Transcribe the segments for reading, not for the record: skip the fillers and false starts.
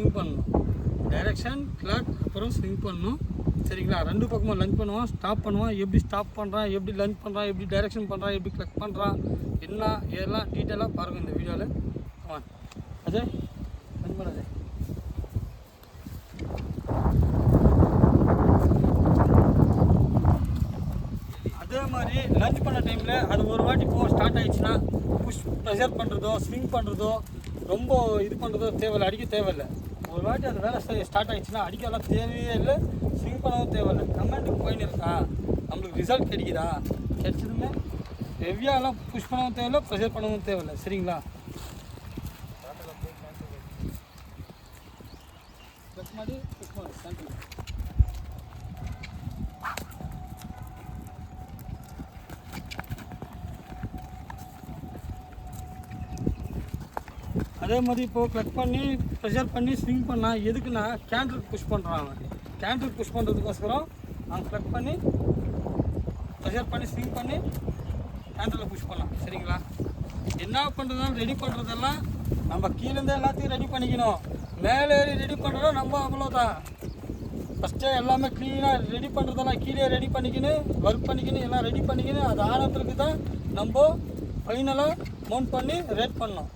Swing பண்ணணும். Direction clock அப்புறம் swing பண்ணணும். சரிங்களா? ரெண்டு பக்கமும் லஞ்ச் பண்ணுவான், ஸ்டாப் பண்ணுவான், எப்படி ஸ்டாப் பண்ணுறான், எப்படி லஞ்ச் பண்ணுறான், எப்படி டைரெக்ஷன் பண்ணுறான், எப்படி கிளக் பண்ணுறான், என்ன இதெல்லாம் டீட்டெயிலாக பாருங்கள் இந்த வீடியோவில். அது லஞ்ச் பண்ணாது. அதே மாதிரி லஞ்ச் பண்ண டைமில் அது ஒரு வாட்டி ஸ்டார்ட் ஆகிடுச்சுன்னா புஷ் ப்ரெஷர் பண்ணுறதோ ஸ்விங் பண்ணுறதோ ரொம்ப இது பண்ணுறதோ தேவையில்லை, அடிக்க தேவையில்லை. ஒரு வாட்டி அது வேலை ஸ்டார்ட் ஆகிடுச்சுன்னா அடிக்கலாம் தேவையே இல்லை, ஸ்விங் பண்ணவும் தேவையில்லை. கமெண்ட்டுக்கு போயின்னு இருக்கா, நம்மளுக்கு ரிசல்ட் கிடைக்குதா, கிடைச்சதுமே ஹெவியாலாம் புஷ் பண்ணவும் தேவையில்லை, ப்ரெஷர் பண்ணவும் தேவையில்லை. சரிங்களா? மாதிரி அதே மாதிரி இப்போது கிளக் பண்ணி ப்ரெஷர் பண்ணி ஸ்விங் பண்ணால் எதுக்குன்னா கேண்டலுக்கு புஷ் பண்ணுறான். அவன் கேண்டலுக்கு புஷ் பண்ணுறதுக்கோசரம் அவன் கிளக் பண்ணி ப்ரெஷர் பண்ணி ஸ்விங் பண்ணி கேண்டலில் புஷ் பண்ணலாம். சரிங்களா? என்ன பண்ணுறதுனாலும் ரெடி பண்ணுறதெல்லாம் நம்ம கீழேருந்தே எல்லாத்தையும் ரெடி பண்ணிக்கணும். மேலே ஏறி ரெடி பண்ணுறோம் நம்ம அவ்வளோதான். ஃபஸ்ட்டே எல்லாமே க்ளீனாக ரெடி பண்ணுறதெல்லாம் கீழே ரெடி பண்ணிக்கின்னு ஒர்க் பண்ணிக்கின்னு எல்லாம் ரெடி பண்ணிக்கின்னு அது ஆனத்துக்கு தான் நம்ம ஃபைனலாக மவுண்ட் பண்ணி ரேட் பண்ணோம்.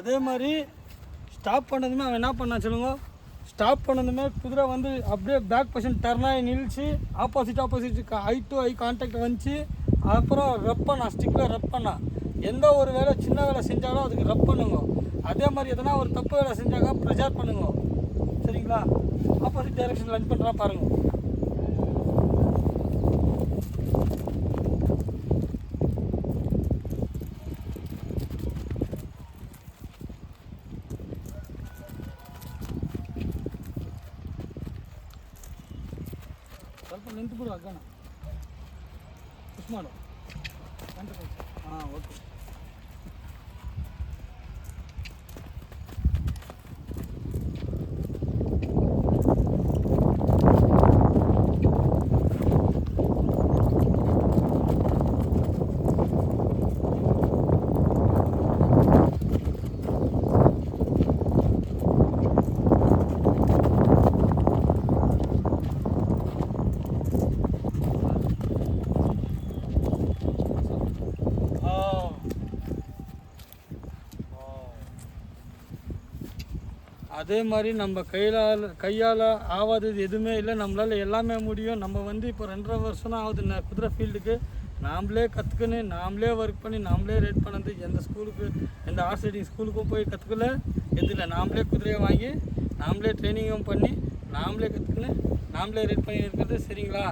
அதே மாதிரி ஸ்டாப் பண்ணதுமே அவன் என்ன பண்ணான் சொல்லுங்க. ஸ்டாப் பண்ணதுமே குதிரை வந்து அப்படியே பேக் பொசிஷன் டர்ன் ஆகி நில்ச்சு, opposite eye to eye contact வந்துச்சு. அப்புறம் ரப் பண்ணான், ஸ்டிக்கில் ரப் பண்ணான். எந்த ஒரு வேலை சின்ன வேலை செஞ்சாலும் அதுக்கு ரப் பண்ணுங்க. அதே மாதிரி எதனா ஒரு தப்பு வேலை செஞ்சாங்க ப்ரெஷர் பண்ணுங்க. சரிங்களா? ஆப்போசிட் டைரெக்ஷன் லஞ்ச் பண்ணுறா பாருங்கள். ಸ್ವಲ್ಪ ನಿಂತು ಬಿಡು ಅಗ್ಗಣ ಪುಷ್ ಮಾಡು. ಹಾಂ ಓಕೆ. அதே மாதிரி நம்ம கையால் ஆகாதது எதுவுமே இல்லை, நம்மளால் எல்லாமே முடியும். நம்ம வந்து இப்போ 2.5 வருஷம் தான் ஆகுது குதிரை ஃபீல்டுக்கு. நாம்ளே கற்றுக்குன்னு நாம்ளே ஒர்க் பண்ணி நாம்ளே ரேட் பண்ணது. எந்த ஸ்கூலுக்கு எந்த ஹார்ஸ் ரைடிங் ஸ்கூலுக்கும் போய் கற்றுக்கல, எதில் நாம்ளே குதிரையை வாங்கி நாம்ளே ட்ரைனிங்கும் பண்ணி நாம்ளே கற்றுக்குன்னு நாம்ளே ரேட் பண்ணி இருக்கிறது. சரிங்களா?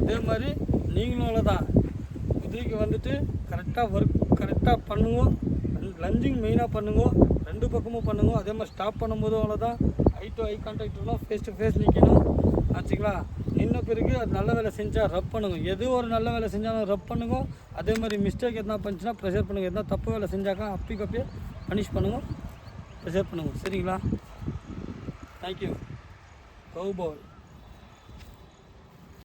அதே மாதிரி நீங்களும் தான் குதிரைக்கு வந்துட்டு கரெக்டாக ஒர்க் கரெக்டாக பண்ணுவோம். லஞ்சிங் மெயினாக பண்ணுவோம், ரெண்டு பக்கமும் பண்ணுவோம். அதே மாதிரி ஸ்டாப் பண்ணும்போதும் அவ்வளோதான், ஐ டு ஐ கான்டாக்ட் இருக்கணும், ஃபேஸ் டு ஃபேஸ் நிற்கணும். ஆச்சுங்களா? நின்ன பிறகு அது நல்ல வேலை செஞ்சால் ரப் பண்ணுங்க. எது ஒரு நல்ல வேலை செஞ்சாலும் ரப் பண்ணுங்க. அதே மாதிரி மிஸ்டேக் எதனா பண்ணிச்சுன்னா ப்ரெஷர் பண்ணுங்கள். எதனா தப்பு வேலை செஞ்சாக்கா அப்பயே பனிஷ் பண்ணுங்க, ப்ரெஷர் பண்ணுங்க. சரிங்களா? தேங்க்யூ. கௌபாய்.